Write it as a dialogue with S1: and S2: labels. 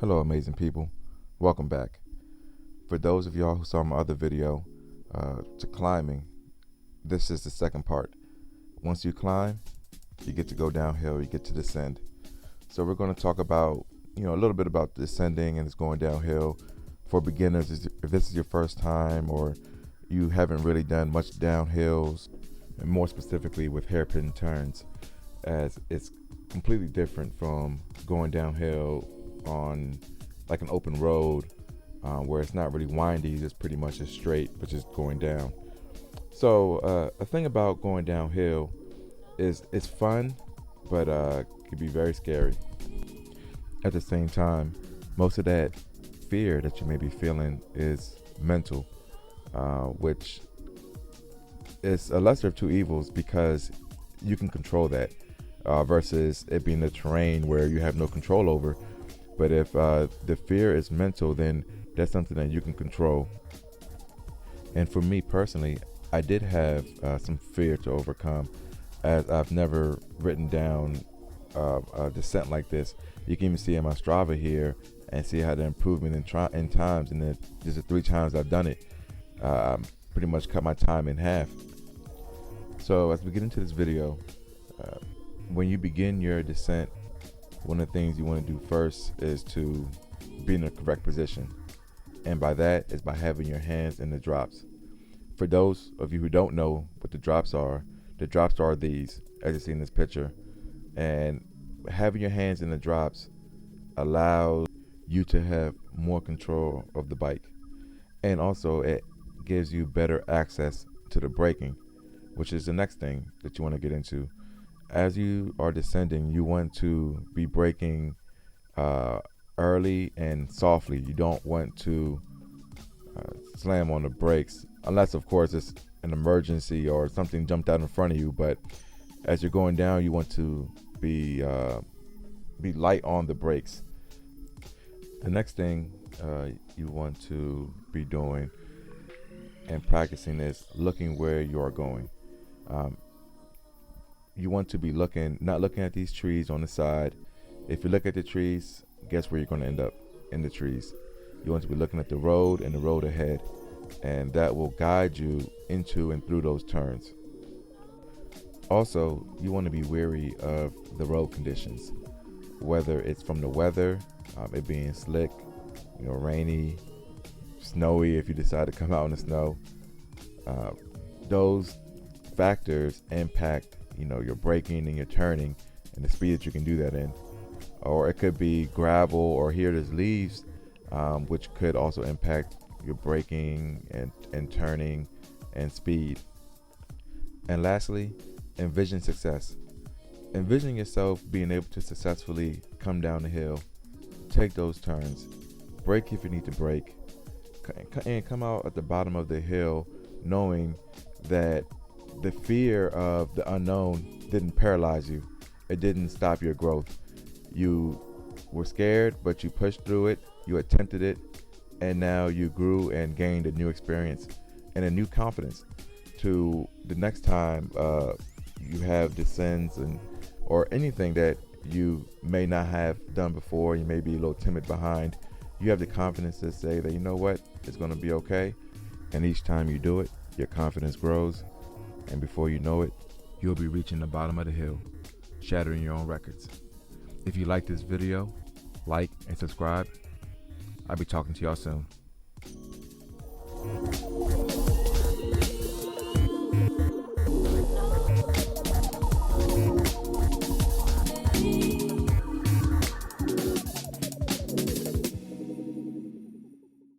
S1: Hello, amazing people. Welcome back. For those of y'all who saw my other video to climbing, this is the second part. Once you climb, you get to go downhill, you get to descend. So we're going to talk about, a little bit about descending and it's going downhill for beginners. If this is your first time or you haven't really done much downhills, and more specifically with hairpin turns, as it's completely different from going downhill on like an open road where it's not really windy, it's pretty much just straight but just going down. So a thing about going downhill is it's fun, but can be very scary. At the same time, most of that fear that you may be feeling is mental, which is a lesser of two evils because you can control that versus it being the terrain where you have no control over. But if the fear is mental, then that's something that you can control. And for me personally, I did have some fear to overcome, as I've never written down a descent like this. You can even see in my Strava here and see how the improvement in times. And then just the 3 times I've done it, pretty much cut my time in half. So as we get into this video, when you begin your descent, one of the things you want to do first is to be in the correct position. And by that is by having your hands in the drops. For those of you who don't know what the drops are these, as you see in this picture. And having your hands in the drops allows you to have more control of the bike. And also it gives you better access to the braking, which is the next thing that you want to get into. As you are descending, you want to be braking early and softly. You don't want to slam on the brakes, unless of course it's an emergency or something jumped out in front of you. But as you're going down, you want to be light on the brakes. The next thing you want to be doing and practicing is looking where you are going. You want to be not looking at these trees on the side. If you look at the trees, guess where you're going to end up? In the trees. You want to be looking at the road and the road ahead, and that will guide you into and through those turns. Also, you want to be wary of the road conditions, whether it's from the weather, it being slick, rainy, snowy if you decide to come out in the snow. Those factors impact your braking and your turning and the speed that you can do that in. Or it could be gravel, or here there's leaves, which could also impact your braking and turning and speed. And lastly, envision success. Envision yourself being able to successfully come down the hill, take those turns, brake if you need to brake, and come out at the bottom of the hill knowing that the fear of the unknown didn't paralyze you. It didn't stop your growth. You were scared, but you pushed through it, you attempted it, and now you grew and gained a new experience and a new confidence to the next time you have descends or anything that you may not have done before. You may be a little timid behind. You have the confidence to say that, it's going to be okay. And each time you do it, your confidence grows. And before you know it, you'll be reaching the bottom of the hill, shattering your own records. If you like this video, like and subscribe. I'll be talking to y'all soon.